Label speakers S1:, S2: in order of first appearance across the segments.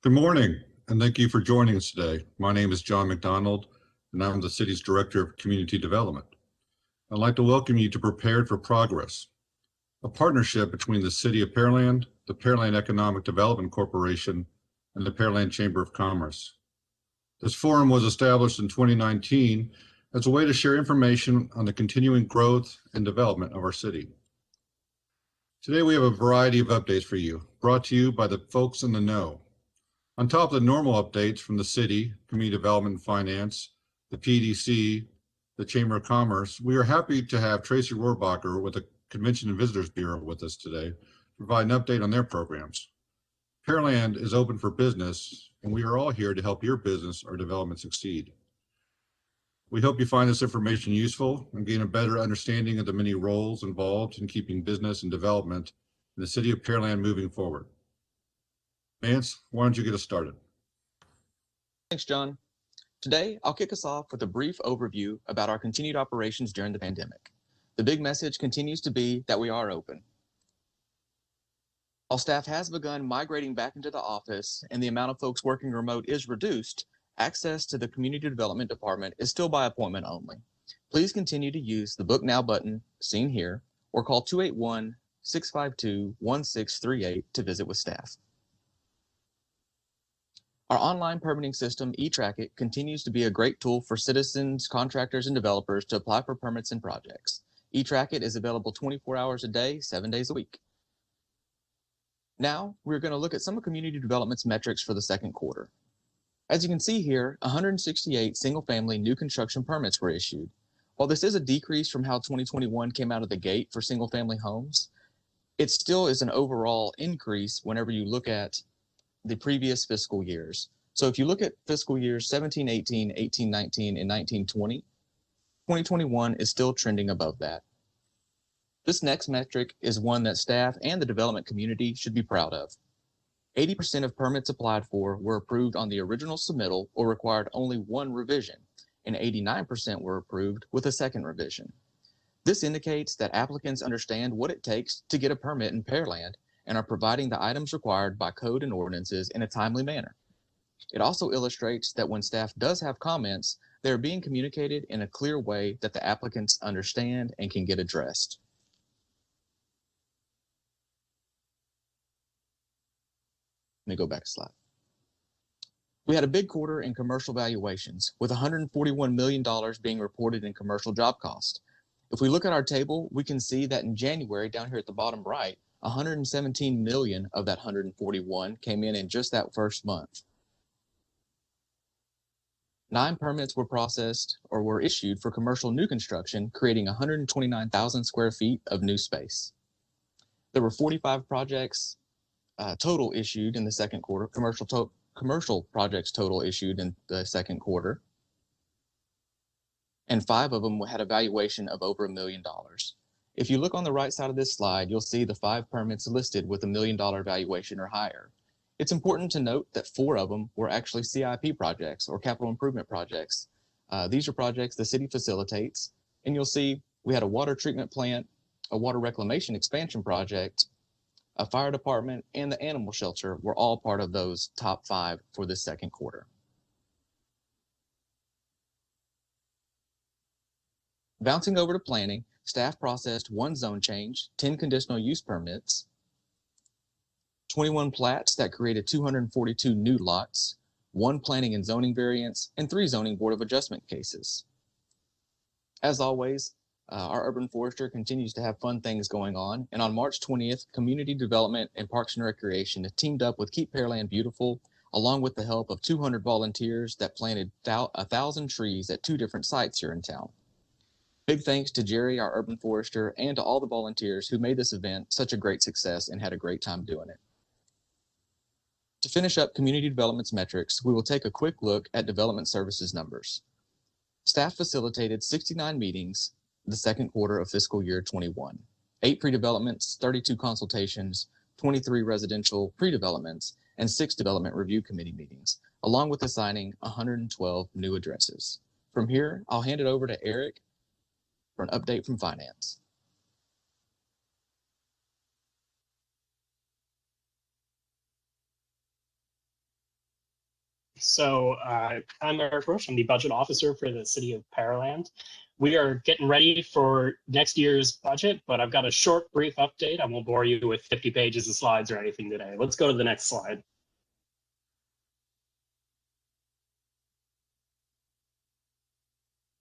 S1: Good morning, and thank you for joining us today. My name is John McDonald, and I'm the city's Director of Community Development. I'd like to welcome you to Prepared for Progress, a partnership between the City of Pearland, the Pearland Economic Development Corporation, and the Pearland Chamber of Commerce. This forum was established in 2019 as a way to share information on the continuing growth and development of our city. Today we have a variety of updates for you, brought to you by the folks in the know. On top of the normal updates from the city, Community Development and Finance, the PDC, the Chamber of Commerce, we are happy to have Tracy Rohrbacher with the Convention and Visitors Bureau with us today to provide an update on their programs. Pearland is open for business, and we are all here to help your business or development succeed. We hope you find this information useful and gain a better understanding of the many roles involved in keeping business and development in the City of Pearland moving forward. Vance, why don't you get us started?
S2: Thanks, John. Today, I'll kick us off with a brief overview about our continued operations during the pandemic. The big message continues to be that we are open. While staff has begun migrating back into the office and the amount of folks working remote is reduced, access to the Community Development Department is still by appointment only. Please continue to use the Book Now button seen here or call 281-652-1638 to visit with staff. Our online permitting system, eTrackIt, continues to be a great tool for citizens, contractors, and developers to apply for permits and projects. eTrackIt is available 24 hours a day, 7 days a week. Now, we're going to look at some of community development's metrics for the second quarter. As you can see here, 168 single-family new construction permits were issued. While this is a decrease from how 2021 came out of the gate for single-family homes, it still is an overall increase whenever you look at the previous fiscal years. So if you look at fiscal years 17-18, 18-19, and 19-20, 2021 is still trending above that. This next metric is one that staff and the development community should be proud of. 80% of permits applied for were approved on the original submittal or required only one revision, and 89% were approved with a second revision. This indicates that applicants understand what it takes to get a permit in Pearland and are providing the items required by code and ordinances in a timely manner. It also illustrates that when staff does have comments, they are being communicated in a clear way that the applicants understand and can get addressed. Let me go back a slide. We had a big quarter in commercial valuations, with $141 million being reported in commercial job cost. If we look at our table, we can see that in January, down here at the bottom right, 117 million of that 141 came in just that first month. 9 permits were processed or were issued for commercial new construction, creating 129,000 square feet of new space. There were 45 projects total issued in the second quarter, commercial projects total issued in the second quarter, and 5 of them had a valuation of over $1 million. If you look on the right side of this slide, you'll see the 5 permits listed with $1 million valuation or higher. It's important to note that 4 of them were actually CIP projects or capital improvement projects. These are projects the city facilitates, and you'll see we had a water treatment plant, a water reclamation expansion project, a fire department, and the animal shelter were all part of those top 5 for this second quarter. Bouncing over to planning, staff processed 1 zone change, 10 conditional use permits, 21 plats that created 242 new lots, 1 planning and zoning variance, and 3 zoning board of adjustment cases. As always, our urban forester continues to have fun things going on, and on March 20th, Community Development and Parks and Recreation teamed up with Keep Pearland Beautiful, along with the help of 200 volunteers that planted 1,000 trees at 2 different sites here in town. Big thanks to Jerry, our urban forester, and to all the volunteers who made this event such a great success and had a great time doing it. To finish up community development's metrics, we will take a quick look at development services numbers. Staff facilitated 69 meetings the second quarter of fiscal year 21, 8 pre-developments, 32 consultations, 23 residential pre-developments, and 6 development review committee meetings, along with assigning 112 new addresses. From here, I'll hand it over to Eric for an update from finance.
S3: I'm Eric Roche. I'm the budget officer for the City of Pearland. We are getting ready for next year's budget, but I've got a short, brief update. I won't bore you with 50 pages of slides or anything today. Let's go to the next slide.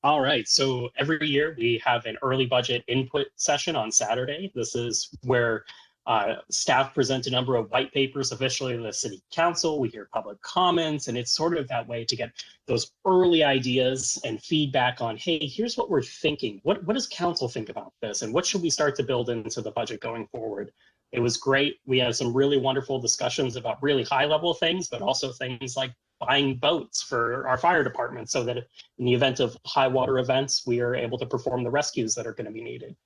S3: All right, so every year we have an early budget input session on Saturday. This is where staff present a number of white papers officially to the city council. We hear public comments, and it's sort of that way to get those early ideas and feedback on, hey, here's what we're thinking. What does council think about this? And what should we start to build into the budget going forward? It was great. We had some really wonderful discussions about really high level things, but also things like buying boats for our fire department so that in the event of high water events, we are able to perform the rescues that are going to be needed.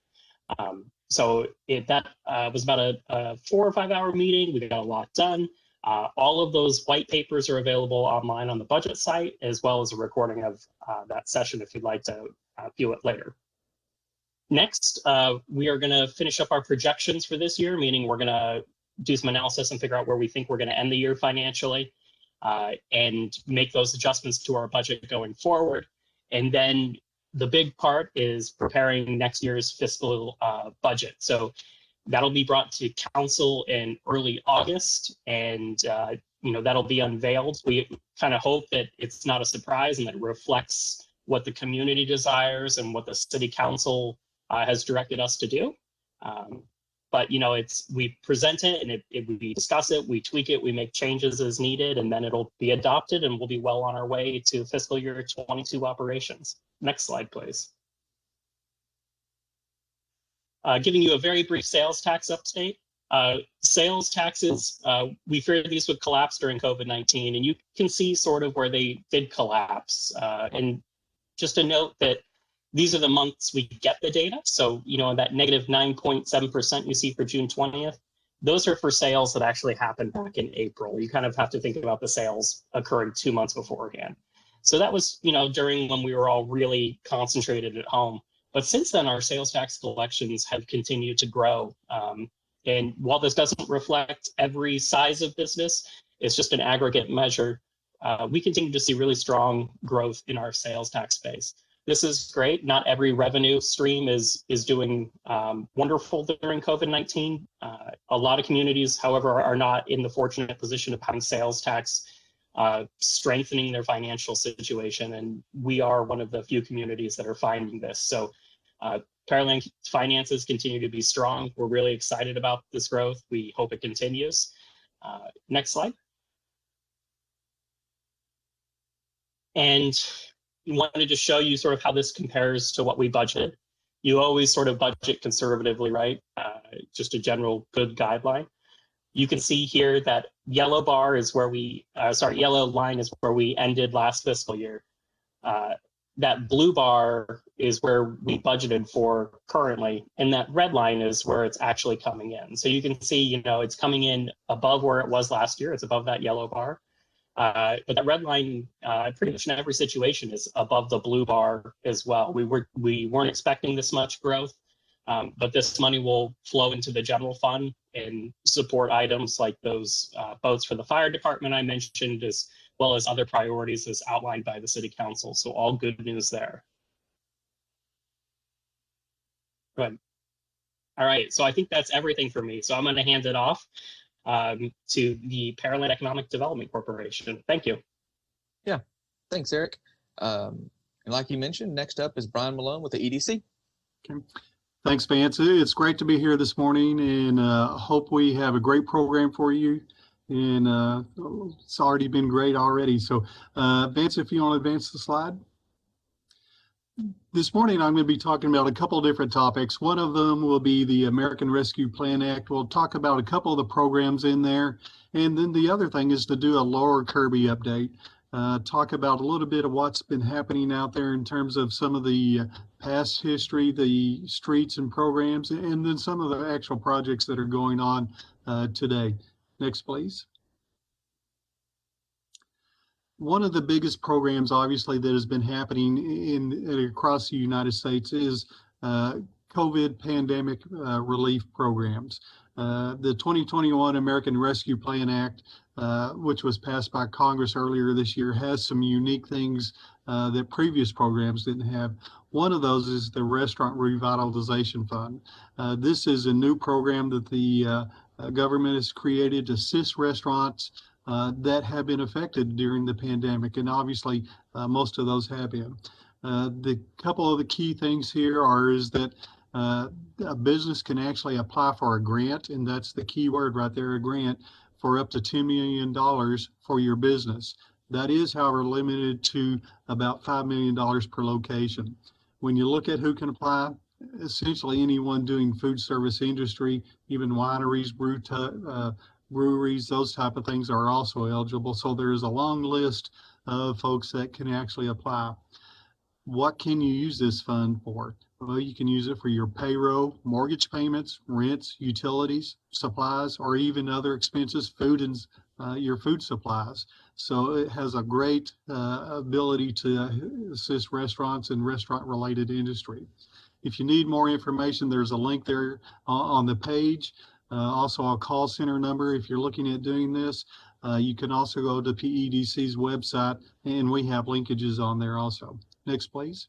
S3: That was about a 4 or 5 hour meeting. We got a lot done. All of those white papers are available online on the budget site, as well as a recording of that session if you'd like to view it later. Next, we are going to finish up our projections for this year, meaning we're going to do some analysis and figure out where we think we're going to end the year financially, and make those adjustments to our budget going forward. And then the big part is preparing next year's fiscal budget. So that'll be brought to council in early August, and that'll be unveiled. We kind of hope that it's not a surprise and that it reflects what the community desires and what the city council has directed us to do. But we present it and we discuss it, we tweak it, we make changes as needed, and then it'll be adopted and we'll be well on our way to fiscal year 22 operations. Next slide, please. Giving you a very brief sales tax update. Sales taxes, we feared these would collapse during COVID-19, and you can see sort of where they did collapse. And just a note that these are the months we get the data. So, that negative 9.7% you see for June 20th, those are for sales that actually happened back in April. You kind of have to think about the sales occurring 2 months beforehand. So that was, during when we were all really concentrated at home. But since then, our sales tax collections have continued to grow. And while this doesn't reflect every size of business, it's just an aggregate measure, we continue to see really strong growth in our sales tax base. This is great. Not every revenue stream is doing wonderful during COVID-19. A lot of communities, however, are not in the fortunate position of having sales tax strengthening their financial situation. And we are one of the few communities that are finding this. So Pearland finances continue to be strong. We're really excited about this growth. We hope it continues. Next slide. And we wanted to show you sort of how this compares to what we budgeted. You always sort of budget conservatively, right? Just a general good guideline. You can see here that yellow bar is where yellow line is where we ended last fiscal year. That blue bar is where we budgeted for currently, and that red line is where it's actually coming in. So you can see, it's coming in above where it was last year. It's above that yellow bar. But that red line, pretty much in every situation, is above the blue bar as well. We weren't expecting this much growth, but this money will flow into the general fund and support items like those boats for the fire department I mentioned, as well as other priorities as outlined by the city council. So all good news there. Good. All right, so I think that's everything for me. So I'm going to hand it off to the Pearland Economic Development Corporation. Thank you.
S2: Yeah, thanks, Eric. And like you mentioned, next up is Brian Malone with the EDC.
S4: Okay. Thanks, Vance. It's great to be here this morning, and hope we have a great program for you. And it's already been great already. So Vance, if you want to advance the slide. This morning, I'm going to be talking about a couple of different topics. One of them will be the American Rescue Plan Act. We'll talk about a couple of the programs in there. And then the other thing is to do a lower Kirby update. Talk about a little bit of what's been happening out there in terms of some of the past history, the streets and programs, and then some of the actual projects that are going on today. Next, please. One of the biggest programs, obviously, that has been happening across the United States is COVID pandemic relief programs. The 2021 American Rescue Plan Act, which was passed by Congress earlier this year, has some unique things that previous programs didn't have. One of those is the Restaurant Revitalization Fund. This is a new program that the government has created to assist restaurants that have been affected during the pandemic, and obviously most of those have been. The couple of the key things here is that a business can actually apply for a grant, and that's the key word right there, a grant, for up to $2 million for your business. That is, however, limited to about $5 million per location. When you look at who can apply, essentially anyone doing food service industry, even wineries, breweries, those type of things are also eligible. So there's a long list of folks that can actually apply. What can you use this fund for? Well, you can use it for your payroll, mortgage payments, rents, utilities, supplies, or even other expenses, food and your food supplies. So it has a great ability to assist restaurants and restaurant-related industry. If you need more information, there's a link there on the page. Also a call center number if you're looking at doing this. You can also go to PEDC's website, and we have linkages on there also. Next, please.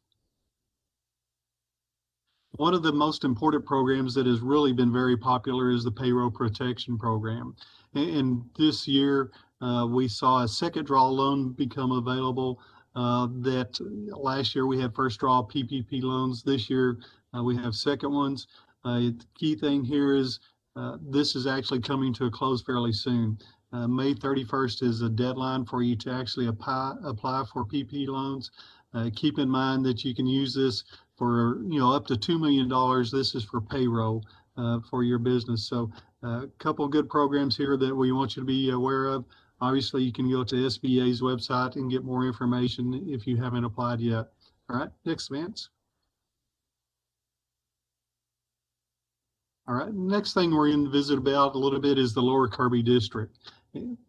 S4: One of the most important programs that has really been very popular is the Payroll Protection Program. And this year, we saw a second draw loan become available. That last year we had first draw PPP loans. This year we have second ones. The key thing here is this is actually coming to a close fairly soon. May 31st is a deadline for you to actually apply for PP loans. Keep in mind that you can use this for up to $2 million. This is for payroll for your business. So a couple of good programs here that we want you to be aware of. Obviously, you can go to SBA's website and get more information if you haven't applied yet. All right, next, Vance. All right, next thing we're going to visit about a little bit is the Lower Kirby District.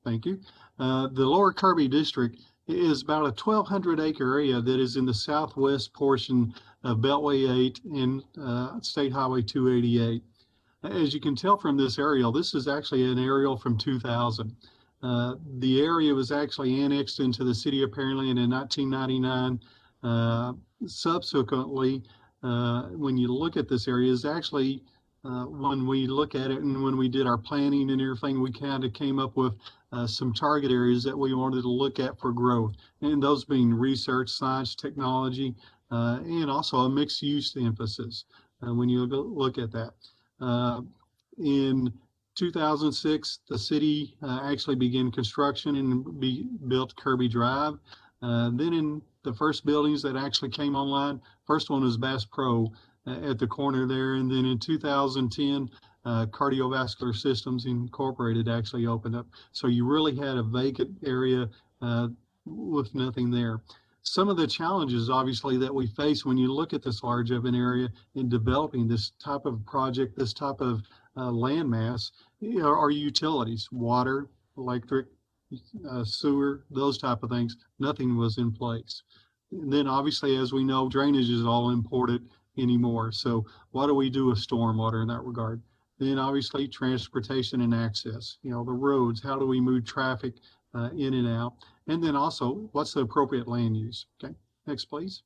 S4: Thank you. The Lower Kirby District is about a 1,200 acre area that is in the southwest portion of Beltway 8 and State Highway 288. As you can tell from this aerial, this is actually an aerial from 2000. The area was actually annexed into the City of Pearland in 1999. Subsequently, when you look at this area, is actually when we look at it and when we did our planning and everything, we kind of came up with some target areas that we wanted to look at for growth, and those being research, science, technology, and also a mixed use emphasis when you look at that. In 2006, the city actually began construction and built Kirby Drive. Then in the first buildings that actually came online, first one was Bass Pro at the corner there. And then in 2010, Cardiovascular Systems Incorporated actually opened up. So you really had a vacant area with nothing there. Some of the challenges, obviously, that we face when you look at this large of an area in developing this type of project, this type of landmass, are utilities, water, electric, sewer, those type of things. Nothing was in place. And then obviously, as we know, drainage is all important anymore. So what do we do with stormwater in that regard? Then obviously transportation and access, the roads, how do we move traffic in and out? And then also, what's the appropriate land use? Okay, next please.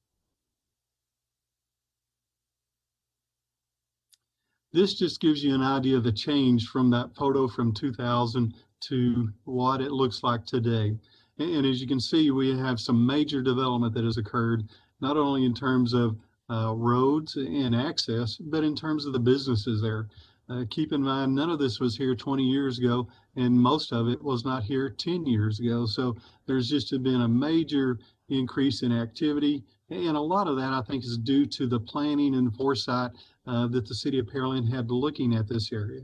S4: This just gives you an idea of the change from that photo from 2000 to what it looks like today. And as you can see, we have some major development that has occurred, not only in terms of roads and access, but in terms of the businesses there. Keep in mind, none of this was here 20 years ago, and most of it was not here 10 years ago. So there's just been a major increase in activity. And a lot of that, I think, is due to the planning and foresight that the City of Pearland had looking at this area.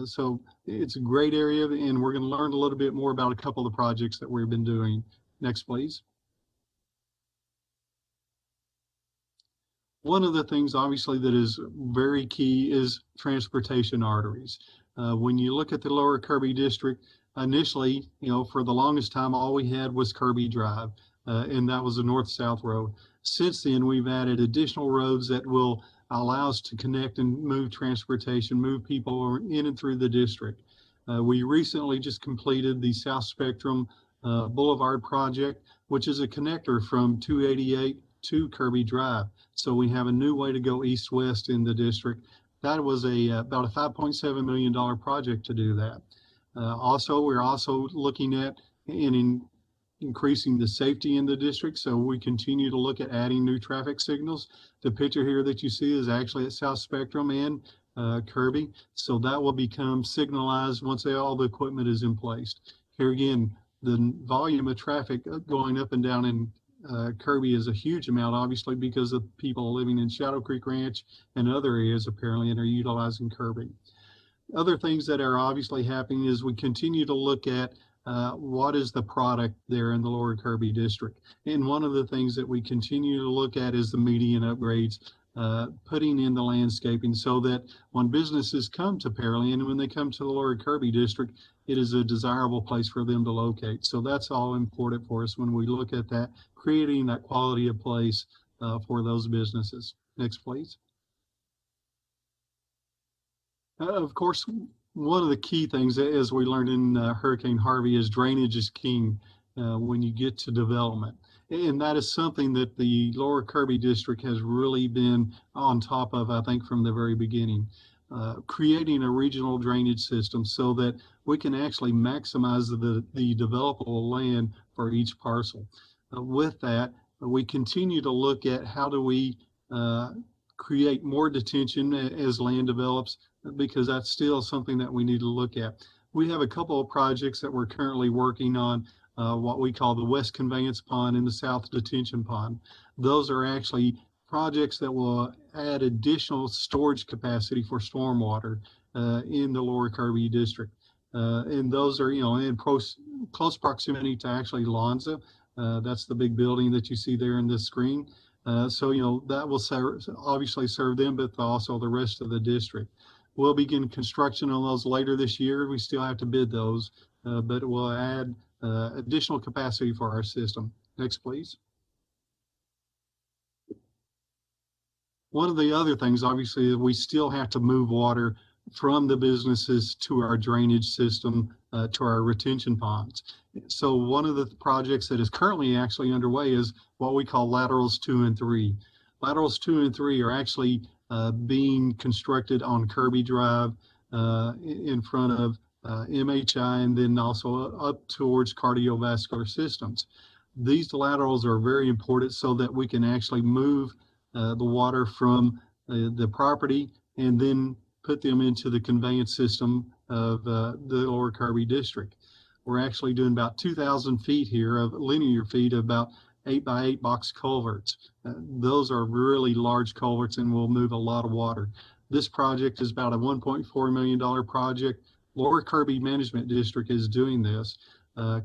S4: So it's a great area, and we're going to learn a little bit more about a couple of the projects that we've been doing. Next, please. One of the things, obviously, that is very key is transportation arteries. When you look at the Lower Kirby District, initially, for the longest time, all we had was Kirby Drive, and that was a north-south road. Since then, we've added additional roads that will allow us to connect and move transportation, move people in and through the district. We recently just completed the South Spectrum Boulevard project, which is a connector from 288 to Kirby Drive. So we have a new way to go east-west in the district. That was about a $5.7 million project to do that. We're also looking at increasing the safety in the district. So we continue to look at adding new traffic signals. The picture here that you see is actually at South Spectrum and Kirby. So that will become signalized once all the equipment is in place. Here again, the volume of traffic going up and down in Kirby is a huge amount, obviously, because of people living in Shadow Creek Ranch and other areas apparently and are utilizing Kirby. Other things that are obviously happening is we continue to look at what is the product there in the Lower Kirby district. And one of the things that we continue to look at is the median upgrades, putting in the landscaping so that when businesses come to Pearland and when they come to the Lower Kirby district, it is a desirable place for them to locate. So that's all important for us when we look at that, creating that quality of place for those businesses. Next, please. Of course, one of the key things, as we learned in Hurricane Harvey, is drainage is king when you get to development. And that is something that the Lower Kirby district has really been on top of, I think, from the very beginning. Creating a regional drainage system so that we can actually maximize the developable land for each parcel. With that, we continue to look at how do we create more detention as land develops, because that's still something that we need to look at. We have a couple of projects that we're currently working on, what we call the West Conveyance Pond and the South Detention Pond. Those are actually projects that will add additional storage capacity for stormwater in the Lower Kirby district. And those are, in close proximity to actually Lonza. That's the big building that you see there in this screen. So, that will obviously serve them, but also the rest of the district. We'll begin construction on those later this year. We still have to bid those, but it will add additional capacity for our system. Next, please. One of the other things, obviously, is we still have to move water from the businesses to our drainage system, to our retention ponds. So one of the projects that is currently actually underway is what we call Laterals 2 and 3. Laterals 2 and 3 are actually being constructed on Kirby Drive in front of MHI and then also up towards cardiovascular systems. These laterals are very important so that we can actually move the water from the property and then put them into the conveyance system of the Lower Kirby district. We're actually doing about 2,000 feet here of linear feet of about 8x8 box culverts. Those are really large culverts and will move a lot of water. This project is about a $1.4 million project. Lower Kirby Management District is doing this.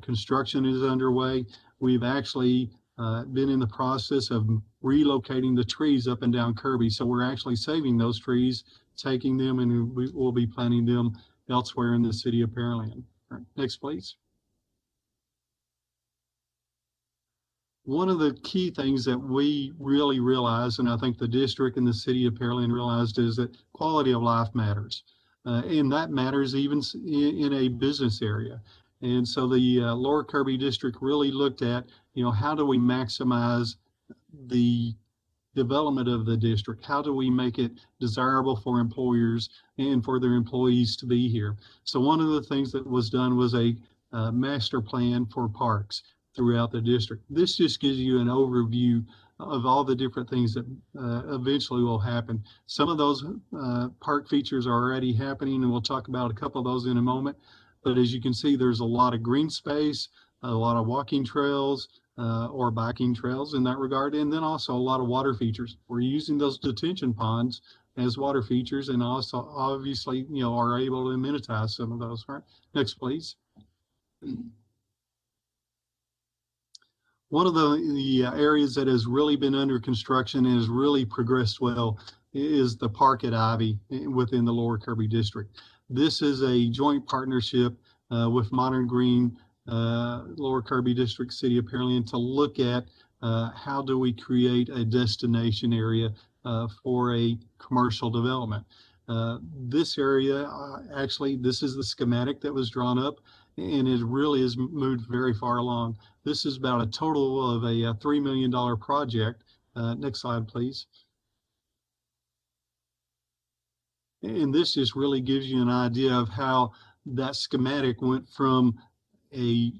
S4: Construction is underway. We've actually been in the process of relocating the trees up and down Kirby. So we're actually saving those trees, taking them, and we will be planting them elsewhere in the city of Pearland. Right, next, please. One of the key things that we really realized, and I think the district and the city of Pearland realized, is that quality of life matters. And that matters even in a business area. And so the Lower Kirby district really looked at, how do we maximize the development of the district? How do we make it desirable for employers and for their employees to be here? So one of the things that was done was a master plan for parks throughout the district. This just gives you an overview of all the different things that eventually will happen. Some of those park features are already happening, and we'll talk about a couple of those in a moment. But as you can see, there's a lot of green space, a lot of walking trails or biking trails in that regard, and then also a lot of water features. We're using those detention ponds as water features, and also obviously, are able to amenitize some of those. Right? Next, please. One of the areas that has really been under construction and has really progressed well is the park at Ivy within the Lower Kirby district. This is a joint partnership with Modern Green, Lower Kirby district, City of Pearland, to look at how do we create a destination area for a commercial development. This area, actually, this is the schematic that was drawn up, and it really has moved very far along. This is about a total of a $3 million project. Next slide, please. And this just really gives you an idea of how that schematic went from a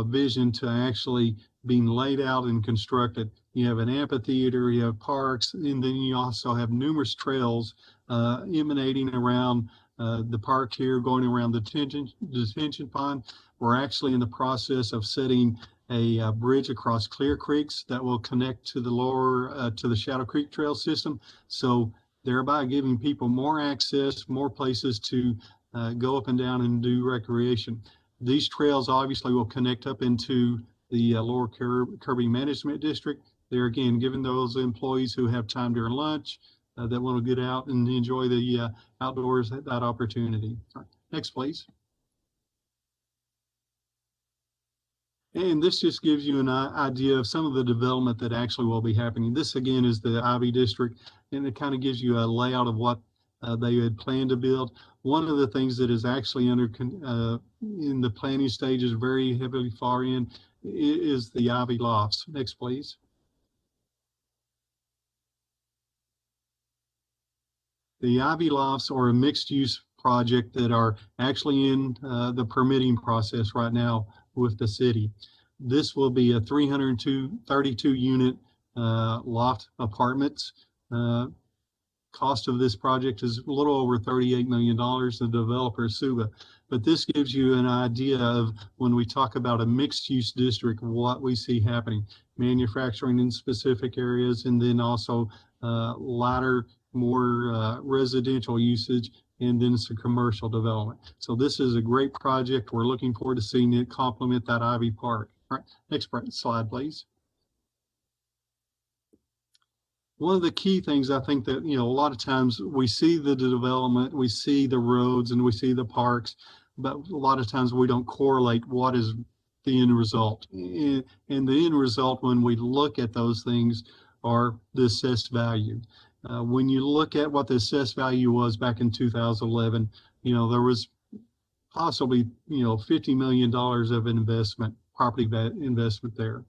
S4: vision to actually being laid out and constructed. You have an amphitheater, you have parks, and then you also have numerous trails emanating around the park here, going around the detention pond. We're actually in the process of setting a bridge across Clear Creeks that will connect to the lower to the Shadow Creek Trail system. So thereby giving people more access, more places to go up and down and do recreation. These trails obviously will connect up into the lower Kirby Management District. There again, giving those employees who have time during lunch that want to get out and enjoy the outdoors, that opportunity. Right. Next, please. And this just gives you an idea of some of the development that actually will be happening. This again is the Ivy District, and it kind of gives you a layout of what they had planned to build. One of the things that is actually under in the planning stages, very heavily far in, is the Ivy Lofts. Next, please. The Ivy Lofts are a mixed-use project that are actually in the permitting process right now with the city. This will be a 332 unit loft apartments. Cost of this project is a little over $38 million. The developer is Suba. But this gives you an idea of when we talk about a mixed use district, what we see happening. Manufacturing in specific areas, and then also lighter, more residential usage, and then some commercial development. So this is a great project. We're looking forward to seeing it complement that Ivy Park. All right, next slide, please. One of the key things I think that, a lot of times we see the development, we see the roads, and we see the parks, but a lot of times we don't correlate what is the end result. And the end result, when we look at those things, are the assessed value. When you look at what the assessed value was back in 2011, there was possibly, $50 million of investment, property investment there.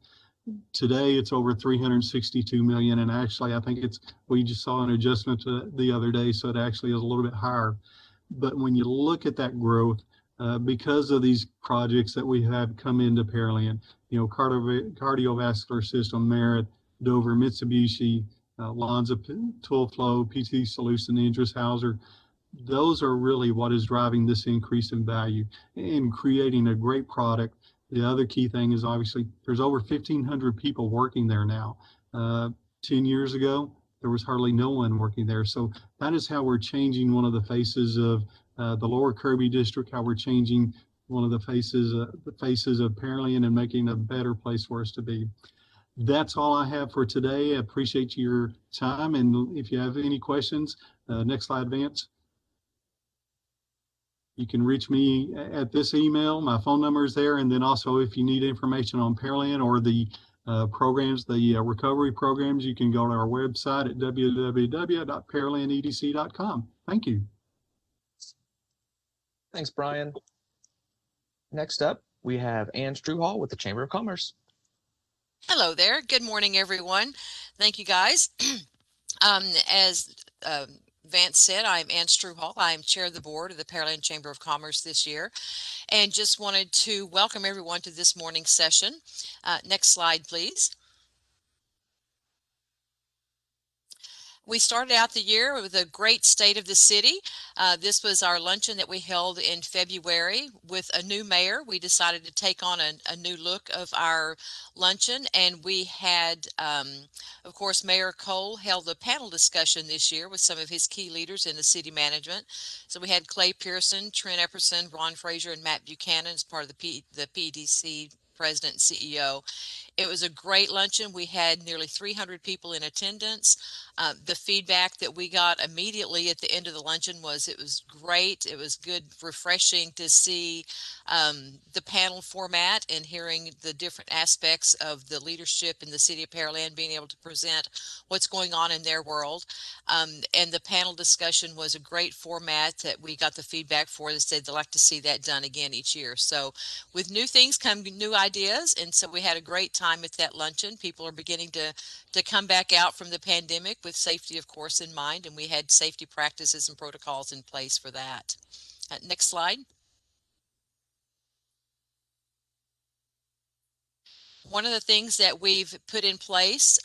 S4: Today, it's over 362 million, and actually, I think we just saw an adjustment the other day, so it actually is a little bit higher. But when you look at that growth, because of these projects that we have come into Pearland, cardiovascular system, Merit, Dover, Mitsubishi, Lonza, Tool Flow, PT Solution, Interest Hauser, those are really what is driving this increase in value and creating a great product. The other key thing is obviously there's over 1,500 people working there now. 10 years ago, there was hardly no one working there. So that is how we're changing one of the faces of the lower Kirby district, how we're changing one of the faces of Pearland and making a better place for us to be. That's all I have for today. I appreciate your time. And if you have any questions, next slide, Vance. You can reach me at this email. My phone number is there. And then also, if you need information on Pearland or the programs, the recovery programs, you can go to our website at www.pearlandedc.com. Thank you.
S2: Thanks, Brian. Next up, we have Ann Struhall with the Chamber of Commerce.
S5: Hello there. Good morning, everyone. Thank you, guys. As Vance said, I'm Ann Struhall. I'm chair of the board of the Pearland Chamber of Commerce this year, and just wanted to welcome everyone to this morning's session. Next slide, please. We started out the year with a great state of the city. This was our luncheon that we held in February with a new mayor. We decided to take on a new look of our luncheon, and we had, of course, Mayor Cole held a panel discussion this year with some of his key leaders in the city management. So we had Clay Pearson, Trent Epperson, Ron Frazier, and Matt Buchanan as part of the PDC president and CEO. It was a great luncheon. We had nearly 300 people in attendance. The feedback that we got immediately at the end of the luncheon was it was great. It was good, refreshing to see the panel format and hearing the different aspects of the leadership in the City of Pearland being able to present what's going on in their world. And the panel discussion was a great format that we got the feedback for. They said they'd like to see that done again each year. So with new things come new ideas. And so we had a great time at that luncheon. People are beginning to come back out from the pandemic with safety, of course, in mind. And we had safety practices and protocols in place for that. Next slide. One of the things that we've put in place,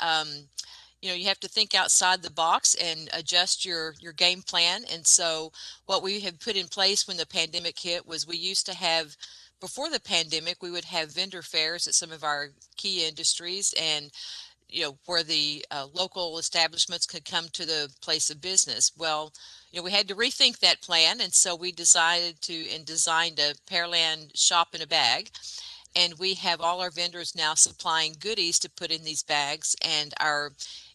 S5: you have to think outside the box and adjust your game plan. And so what we have put in place when the pandemic hit was we used to have, before the pandemic, we would have vendor fairs at some of our key industries and where the local establishments could come to the place of business. Well, we had to rethink that plan. And so we decided to and designed a Pearland shop in a bag. And we have all our vendors now supplying goodies to put in these bags. And our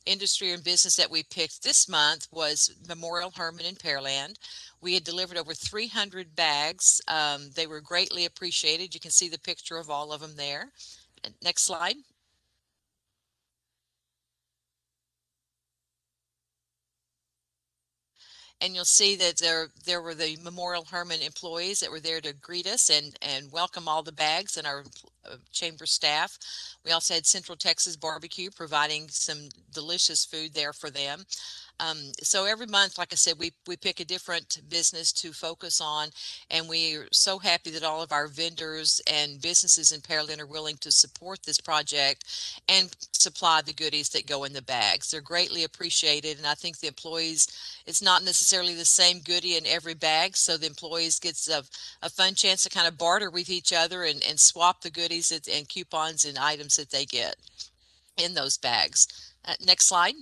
S5: industry and business that we picked this month was Memorial Hermann in Pearland. We had delivered over 300 bags. They were greatly appreciated. You can see the picture of all of them there. Next slide. And you'll see that there were the Memorial Hermann employees that were there to greet us and welcome all the bags and our chamber staff. We also had Central Texas Barbecue providing some delicious food there for them. So every month, like I said, we pick a different business to focus on, and we're so happy that all of our vendors and businesses in Pearland are willing to support this project and supply the goodies that go in the bags. They're greatly appreciated, and I think the employees, it's not necessarily the same goodie in every bag, so the employees gets a fun chance to kind of barter with each other and swap the goodies and coupons and items that they get in those bags. Next slide.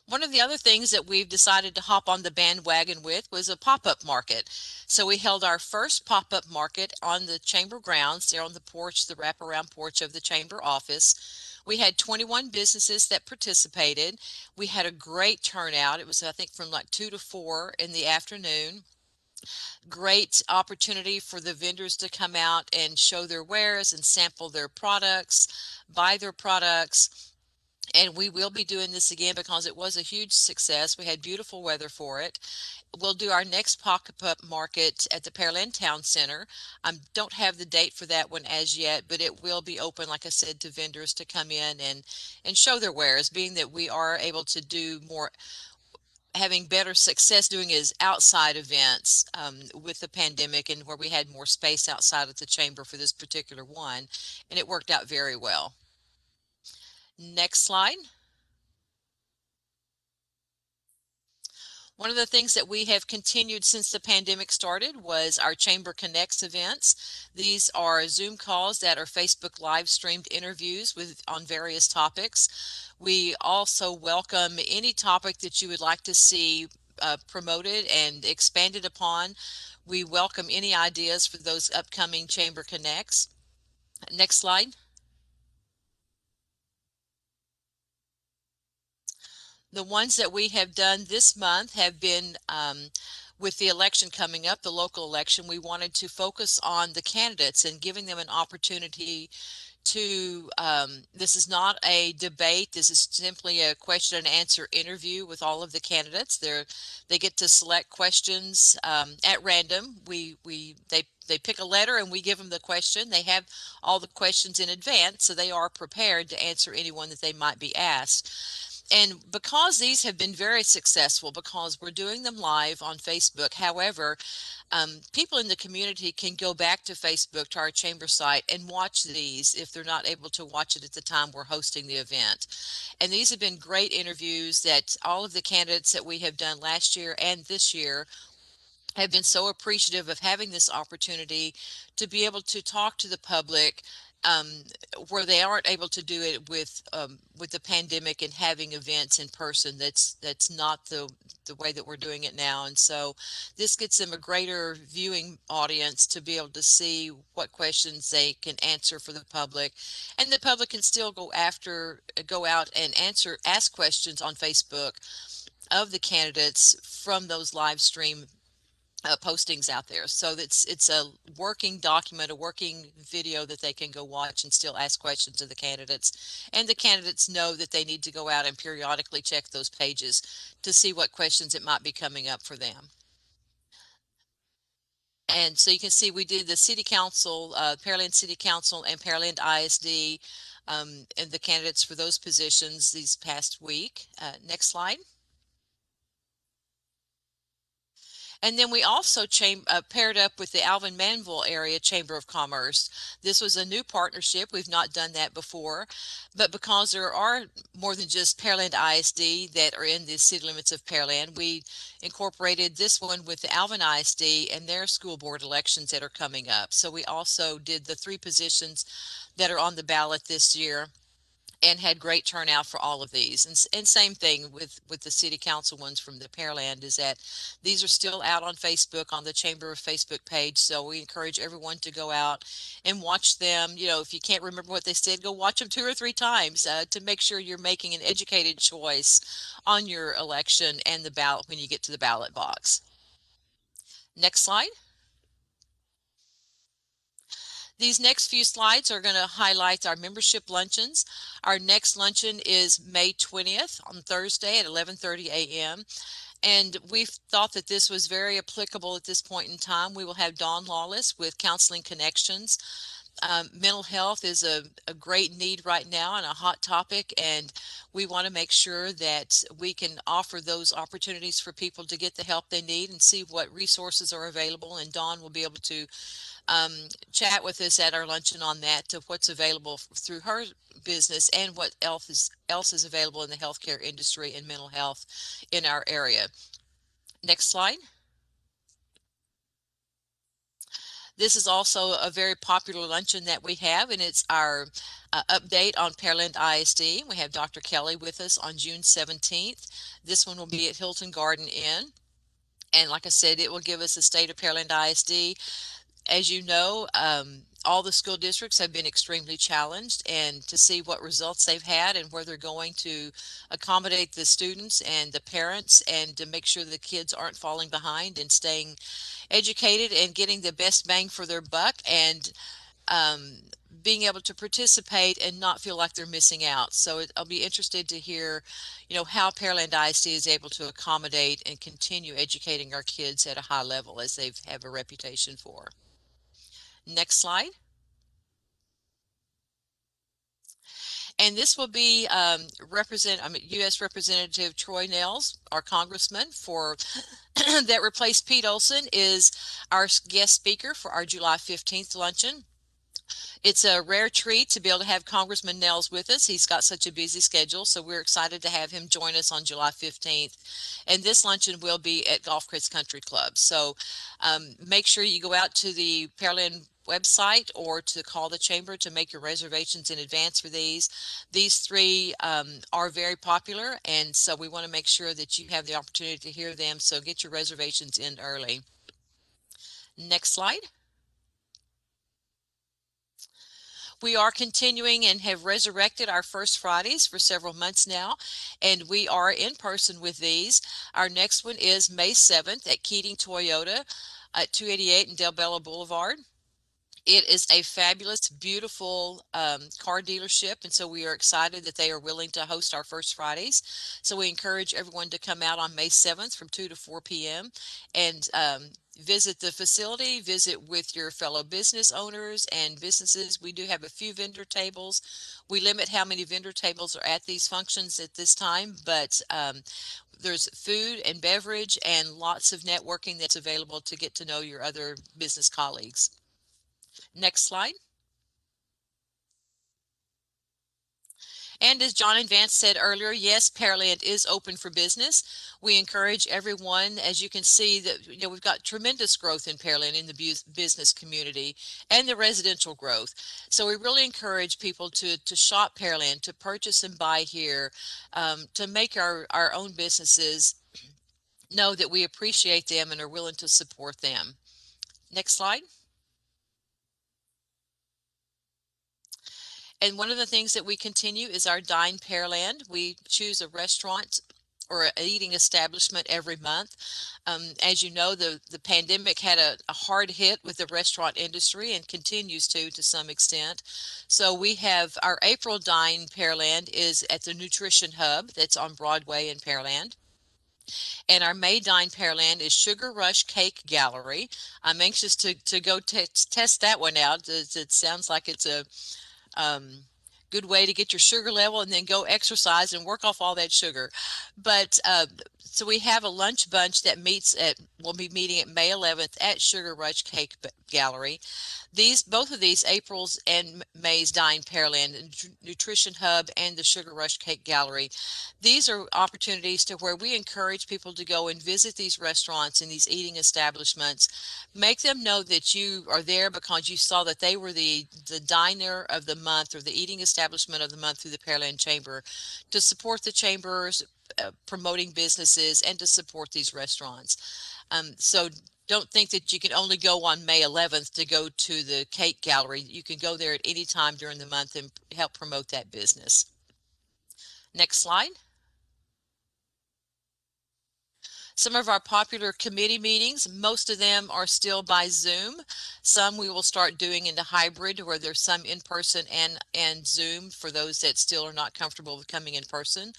S5: One of the other things that we've decided to hop on the bandwagon with was a pop-up market. So we held our first pop-up market on the chamber grounds, there on the porch, the wraparound porch of the chamber office. We had 21 businesses that participated. We had a great turnout. It was, I think, from like 2 to 4 in the afternoon. Great opportunity for the vendors to come out and show their wares and sample their products, buy their products. And we will be doing this again because it was a huge success. We had beautiful weather for it. We'll do our next pop-up market at the Pearland Town Center. Don't have the date for that one as yet, but it will be open, like I said, to vendors to come in and show their wares, being that we are able to do more, having better success doing is outside events with the pandemic and where we had more space outside of the chamber for this particular one, and it worked out very well. Next slide. One of the things that we have continued since the pandemic started was our Chamber Connects events. These are Zoom calls that are Facebook live streamed interviews on various topics. We also welcome any topic that you would like to see promoted and expanded upon. We welcome any ideas for those upcoming Chamber Connects. Next slide. The ones that we have done this month have been with the election coming up, the local election. We wanted to focus on the candidates and giving them an opportunity to, this is not a debate. This is simply a question and answer interview with all of the candidates. They get to select questions at random. They pick a letter and we give them the question. They have all the questions in advance, so they are prepared to answer anyone that they might be asked. And because these have been very successful, because we're doing them live on Facebook, however, people in the community can go back to Facebook, to our chamber site, and watch these if they're not able to watch it at the time we're hosting the event. And these have been great interviews that all of the candidates that we have done last year and this year have been so appreciative of having this opportunity to be able to talk to the public um, where they aren't able to do it with the pandemic and having events in person. That's not the way that we're doing it now. And so this gets them a greater viewing audience to be able to see what questions they can answer for the public, and the public can still go out and ask questions on Facebook of the candidates from those live stream postings out there. So it's a working document, a working video that they can go watch and still ask questions of the candidates. And the candidates know that they need to go out and periodically check those pages to see what questions it might be coming up for them. And so you can see we did the City Council, Pearland City Council and Pearland ISD, and the candidates for those positions these past week. Next slide. And then we also paired up with the Alvin Manville Area Chamber of Commerce. This was a new partnership. We've not done that before, but because there are more than just Pearland ISD that are in the city limits of Pearland, we incorporated this one with the Alvin ISD and their school board elections that are coming up. So we also did the 3 positions that are on the ballot this year, and had great turnout for all of these. And same thing with the city council ones from the Pearland, is that these are still out on Facebook, on the Chamber of Facebook page. So we encourage everyone to go out and watch them. You know, if you can't remember what they said, go watch them 2 or 3 times to make sure you're making an educated choice on your election and the ballot when you get to the ballot box. Next slide. These next few slides are going to highlight our membership luncheons. Our next luncheon is May 20th on Thursday at 11:30 a.m. And we've thought that this was very applicable at this point in time. We will have Dawn Lawless with Counseling Connections. Mental health is a great need right now and a hot topic, and we want to make sure that we can offer those opportunities for people to get the help they need and see what resources are available. And Dawn will be able to chat with us at our luncheon on that, to what's available through her business and what else is available in the healthcare industry and mental health in our area. Next slide. This is also a very popular luncheon that we have, and it's our update on Pearland ISD. We have Dr. Kelly with us on June 17th. This one will be at Hilton Garden Inn. And like I said, it will give us a state of Pearland ISD. As you know, all the school districts have been extremely challenged, and to see what results they've had and where they're going to accommodate the students and the parents, and to make sure the kids aren't falling behind and staying educated and getting the best bang for their buck, and being able to participate and not feel like they're missing out. So I'll be interested to hear, how Pearland ISD is able to accommodate and continue educating our kids at a high level, as they have a reputation for. Next slide. And this will be U.S. Representative Troy Nehls, our congressman that replaced Pete Olson, is our guest speaker for our July 15th luncheon. It's a rare treat to be able to have Congressman Nehls with us. He's got such a busy schedule, so we're excited to have him join us on July 15th. And this luncheon will be at Gulf Crest Country Club. So make sure you go out to the Pearland website or to call the chamber to make your reservations in advance for these. These 3 are very popular, and so we want to make sure that you have the opportunity to hear them. So get your reservations in early. Next slide. We are continuing and have resurrected our First Fridays for several months now, and we are in person with these. Our next one is May 7th at Keating Toyota at 288 and Del Bella Boulevard. It is a fabulous, beautiful car dealership, and so we are excited that they are willing to host our First Fridays. So we encourage everyone to come out on May 7th from 2 to 4 p.m. and visit the facility, visit with your fellow business owners and businesses. We do have a few vendor tables. We limit how many vendor tables are at these functions at this time, but there's food and beverage and lots of networking that's available to get to know your other business colleagues. Next slide. And as John and Vance said earlier, yes, Pearland is open for business. We encourage everyone, as you can see, that we've got tremendous growth in Pearland in the business community and the residential growth. So we really encourage people to shop Pearland, to purchase and buy here, to make our own businesses know that we appreciate them and are willing to support them. Next slide. And one of the things that we continue is our Dine Pearland. We choose a restaurant or an eating establishment every month. As you know, the pandemic had a hard hit with the restaurant industry and continues to some extent. So we have our April Dine Pearland is at the Nutrition Hub that's on Broadway in Pearland. And our May Dine Pearland is Sugar Rush Cake Gallery. I'm anxious to go test that one out. It sounds like it's a good way to get your sugar level and then go exercise and work off all that sugar. But so we have a lunch bunch that we'll be meeting at May 11th at Sugar Rush Cake Gallery. Both of these, April's and May's Dine Pearland, Nutrition Hub and the Sugar Rush Cake Gallery, these are opportunities to where we encourage people to go and visit these restaurants and these eating establishments. Make them know that you are there because you saw that they were the diner of the month or the eating establishment of the month through the Pearland Chamber, to support the chambers, promoting businesses, and to support these restaurants. So don't think that you can only go on May 11th to go to the cake gallery. You can go there at any time during the month and help promote that business. Next slide. Some of our popular committee meetings, most of them are still by Zoom. Some we will start doing into hybrid, where there's some in person and Zoom for those that still are not comfortable with coming in person.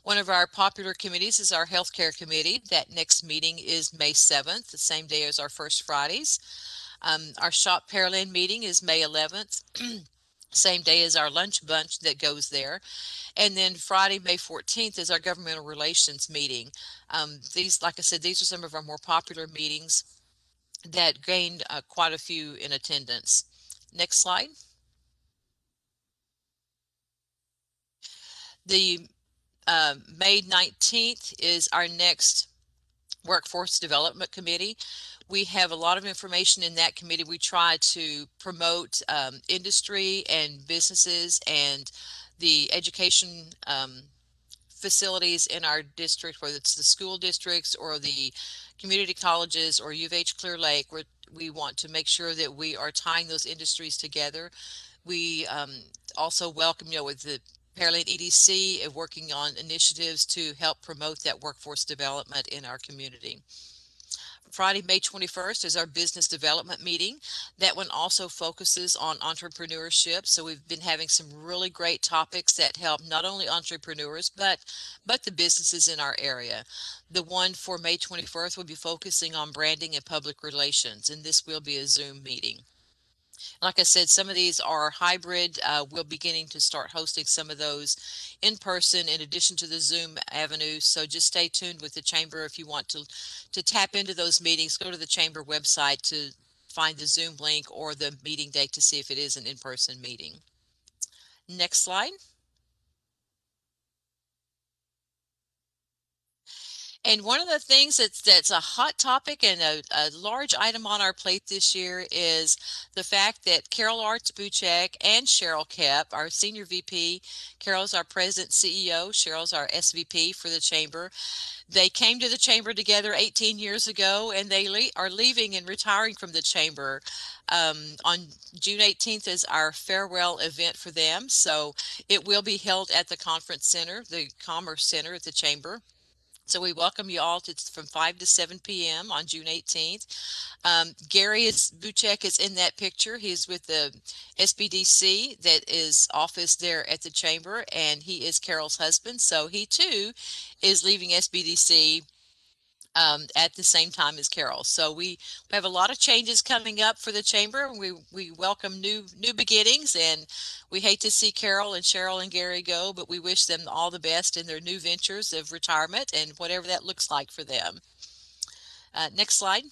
S5: One of our popular committees is our healthcare committee. That next meeting is May 7th, the same day as our First Fridays. Our Shop Pearland meeting is May 11th, same day as our lunch bunch that goes there. And then Friday, May 14th is our governmental relations meeting. These, like I said, these are some of our more popular meetings that gained quite a few in attendance. Next slide. The May 19th is our next Workforce Development Committee. We have a lot of information in that committee. We try to promote industry and businesses and the education facilities in our district, whether it's the school districts or the community colleges or U of H Clear Lake, where we want to make sure that we are tying those industries together. We also welcome, with the Pearland EDC working on initiatives to help promote that workforce development in our community. Friday, May 21st is our business development meeting. That one also focuses on entrepreneurship. So we've been having some really great topics that help not only entrepreneurs, but the businesses in our area. The one for May 21st will be focusing on branding and public relations, and this will be a Zoom meeting. Like I said, some of these are hybrid. We're beginning to start hosting some of those in person in addition to the Zoom avenue. So just stay tuned with the Chamber. If you want to tap into those meetings, go to the Chamber website to find the Zoom link or the meeting date to see if it is an in-person meeting. Next slide. And one of the things that's a hot topic and a large item on our plate this year is the fact that Carol Arts Buchek and Cheryl Kep, our Senior VP, Carol's our President CEO, Cheryl's our SVP for the Chamber. They came to the Chamber together 18 years ago, and they are leaving and retiring from the Chamber. On June 18th is our farewell event for them. So it will be held at the Conference Center, the Commerce Center at the Chamber. So we welcome you all from 5 to 7 p.m. on June 18th. Gary Buchek is in that picture. He's with the SBDC, that is office there at the Chamber, and he is Carol's husband. So he too is leaving SBDC at the same time as Carol. So we have a lot of changes coming up for the Chamber. We welcome new beginnings, and we hate to see Carol and Cheryl and Gary go, but we wish them all the best in their new ventures of retirement and whatever that looks like for them. Next slide.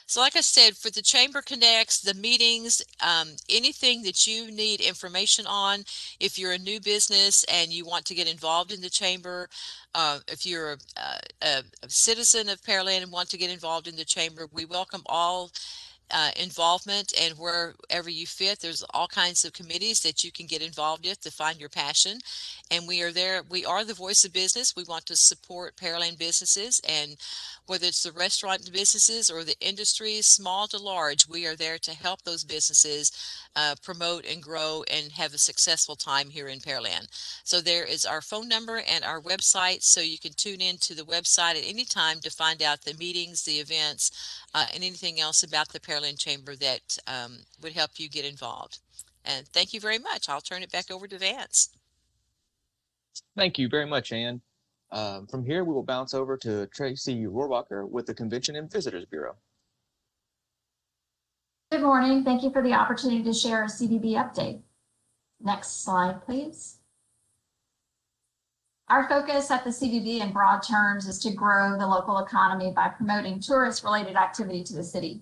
S5: So like I said, for the Chamber Connects, the meetings, anything that you need information on, if you're a new business and you want to get involved in the Chamber, if you're a citizen of Pearland and want to get involved in the Chamber, we welcome all involvement, and wherever you fit, there's all kinds of committees that you can get involved with to find your passion. And we are there. We are the voice of business. We want to support Pearland businesses, and whether it's the restaurant businesses or the industries, small to large, we are there to help those businesses promote and grow and have a successful time here in Pearland. So there is our phone number and our website, so you can tune in to the website at any time to find out the meetings, the events, and anything else about the Pearland Chamber that would help you get involved. And thank you very much. I'll turn it back over to Vance.
S2: Thank you very much, Ann. From here, we will bounce over to Tracy Rohrbacher with the Convention and Visitors Bureau.
S6: Good morning. Thank you for the opportunity to share a CVB update. Next slide, please. Our focus at the CVB in broad terms is to grow the local economy by promoting tourist-related activity to the city.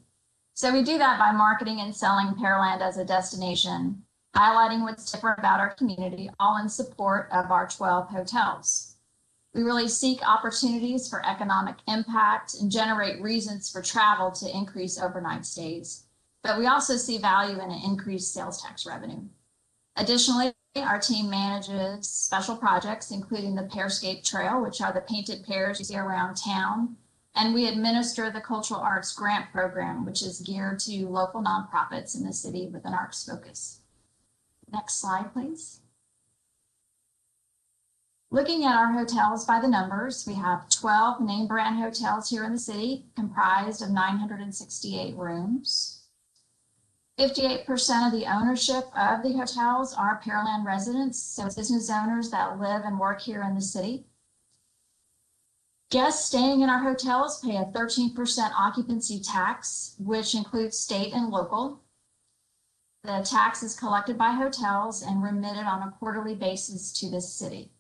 S6: So we do that by marketing and selling Pearland as a destination, highlighting what's different about our community, all in support of our 12 hotels. We really seek opportunities for economic impact and generate reasons for travel to increase overnight stays. But we also see value in an increased sales tax revenue. Additionally, our team manages special projects, including the Pearscape Trail, which are the painted pears you see around town. And we administer the Cultural Arts Grant Program, which is geared to local nonprofits in the city with an arts focus. Next slide, please. Looking at our hotels by the numbers, we have 12 name brand hotels here in the city, comprised of 968 rooms. 58% of the ownership of the hotels are Pearland residents, so business owners that live and work here in the city. Guests staying in our hotels pay a 13% occupancy tax, which includes state and local. The tax is collected by hotels and remitted on a quarterly basis to the city.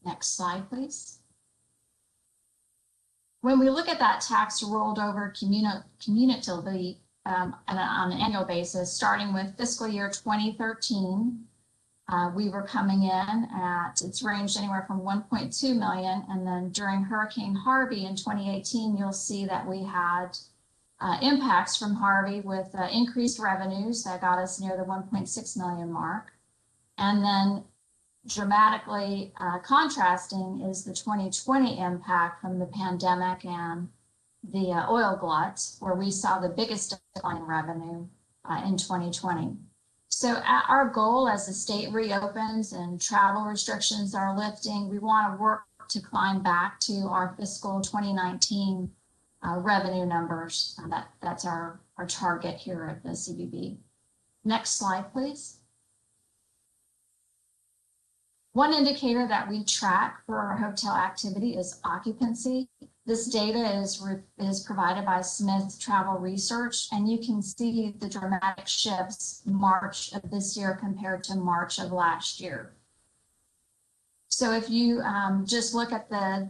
S6: Next slide, please. When we look at that tax rolled over cumulatively on an annual basis, starting with fiscal year 2013, we were coming in at, it's ranged anywhere from 1.2 million. And then during Hurricane Harvey in 2018, you'll see that we had impacts from Harvey with increased revenues that got us near the 1.6 million mark. And then dramatically contrasting is the 2020 impact from the pandemic and the oil glut, where we saw the biggest decline in revenue in 2020. So our goal as the state reopens and travel restrictions are lifting, we want to work to climb back to our fiscal 2019 revenue numbers. That's our target here at the CVB. Next slide, please. One indicator that we track for our hotel activity is occupancy. This data is provided by Smith Travel Research, and you can see the dramatic shifts March of this year compared to March of last year. So if you just look at the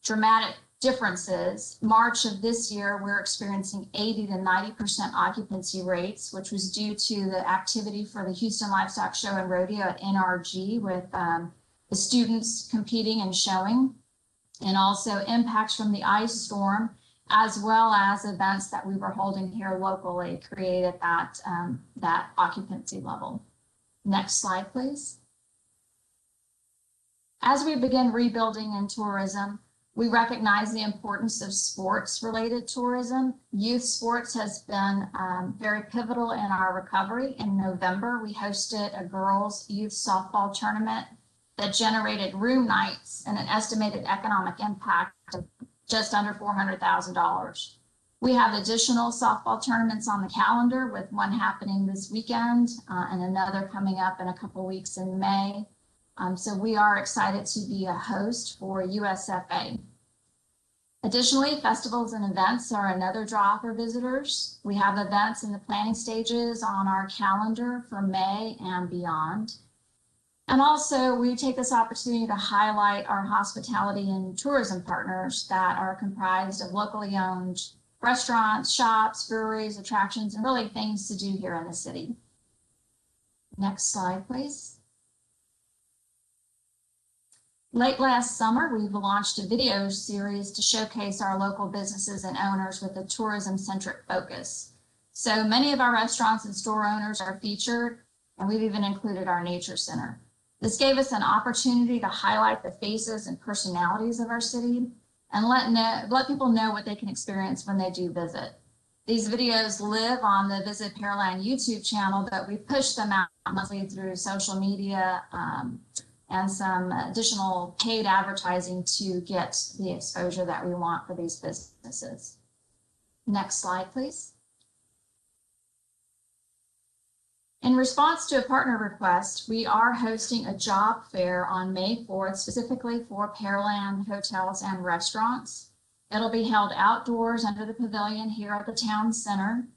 S6: dramatic differences, March of this year, we're experiencing 80 to 90% occupancy rates, which was due to the activity for the Houston Livestock Show and Rodeo at NRG with the students competing and showing, and also impacts from the ice storm, as well as events that we were holding here locally created that occupancy level. Next slide, please. As we begin rebuilding in tourism, we recognize the importance of sports-related tourism. Youth sports has been very pivotal in our recovery. In November, we hosted a girls' youth softball tournament that generated room nights and an estimated economic impact of just under $400,000. We have additional softball tournaments on the calendar, with one happening this weekend and another coming up in a couple weeks in May. So we are excited to be a host for USFA. Additionally, festivals and events are another draw for visitors. We have events in the planning stages on our calendar for May and beyond. And also, we take this opportunity to highlight our hospitality and tourism partners that are comprised of locally owned restaurants, shops, breweries, attractions, and really things to do here in the city. Next slide, please. Late last summer, we've launched a video series to showcase our local businesses and owners with a tourism-centric focus. So many of our restaurants and store owners are featured, and we've even included our nature center. This gave us an opportunity to highlight the faces and personalities of our city and let people know what they can experience when they do visit. These videos live on the Visit Pearland YouTube channel, but we push them out monthly through social media and some additional paid advertising to get the exposure that we want for these businesses. Next slide, please. In response to a partner request, we are hosting a job fair on May 4th, specifically for Pearland hotels and restaurants. It'll be held outdoors under the pavilion here at the town center.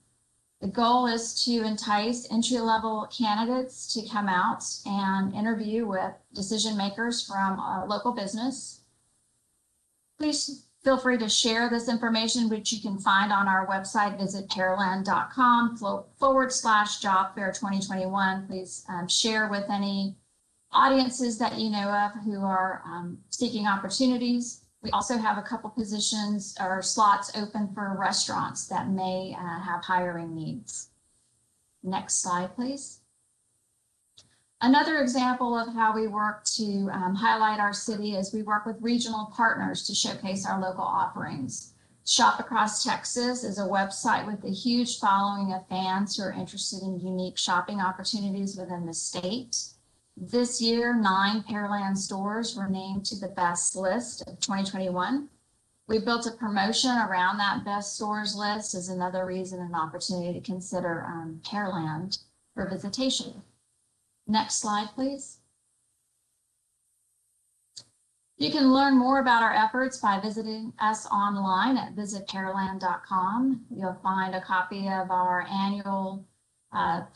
S6: The goal is to entice entry-level candidates to come out and interview with decision makers from a local business. Please feel free to share this information, which you can find on our website, visitpearland.com/job fair 2021. Please share with any audiences that you know of who are seeking opportunities. We also have a couple positions or slots open for restaurants that may have hiring needs. Next slide, please. Another example of how we work to highlight our city is we work with regional partners to showcase our local offerings. Shop Across Texas is a website with a huge following of fans who are interested in unique shopping opportunities within the state. This year, 9 Pearland stores were named to the best list of 2021. We built a promotion around that best stores list as another reason and opportunity to consider Pearland for visitation. Next slide, please. You can learn more about our efforts by visiting us online at visitpearland.com. You'll find a copy of our annual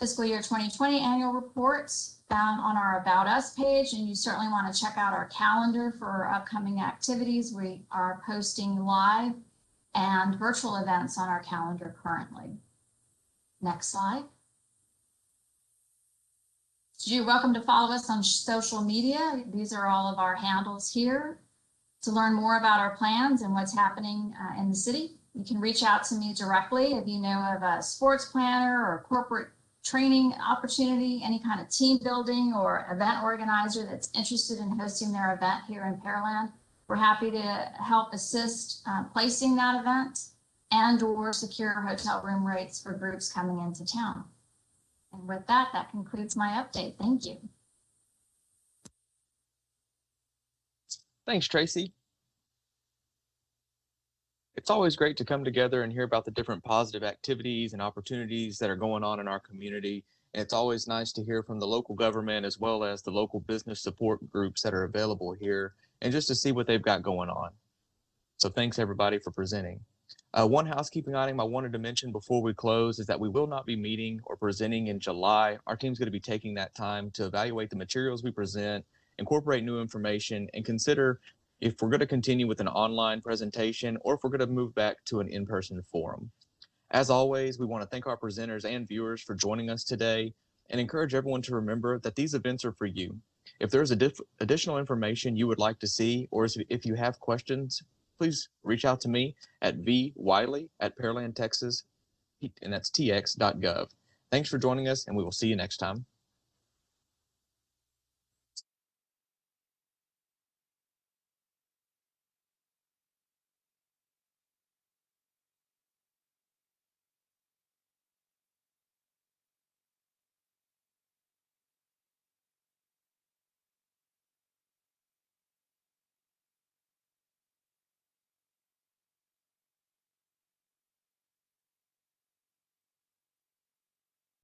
S6: fiscal year 2020 annual reports found on our About Us page, and you certainly want to check out our calendar for upcoming activities. We are posting live and virtual events on our calendar currently. Next slide. You're welcome to follow us on social media. These are all of our handles here. To learn more about our plans and what's happening in the city, you can reach out to me directly if you know of a sports planner or corporate training opportunity, any kind of team building or event organizer that's interested in hosting their event here in Pearland. We're happy to help assist placing that event and or secure hotel room rates for groups coming into town. And with that, that concludes my update. Thank you.
S2: Thanks, Tracy. It's always great to come together and hear about the different positive activities and opportunities that are going on in our community. And it's always nice to hear from the local government as well as the local business support groups that are available here and just to see what they've got going on. So thanks everybody for presenting. One housekeeping item I wanted to mention before we close is that we will not be meeting or presenting in July. Our team's going to be taking that time to evaluate the materials we present, incorporate new information, and consider if we're going to continue with an online presentation or if we're going to move back to an in-person forum. As always, we want to thank our presenters and viewers for joining us today and encourage everyone to remember that these events are for you. If there's additional information you would like to see, or if you have questions, please reach out to me at vwiley@pearlandtexas, and that's tx.gov. Thanks for joining us, and we will see you next time.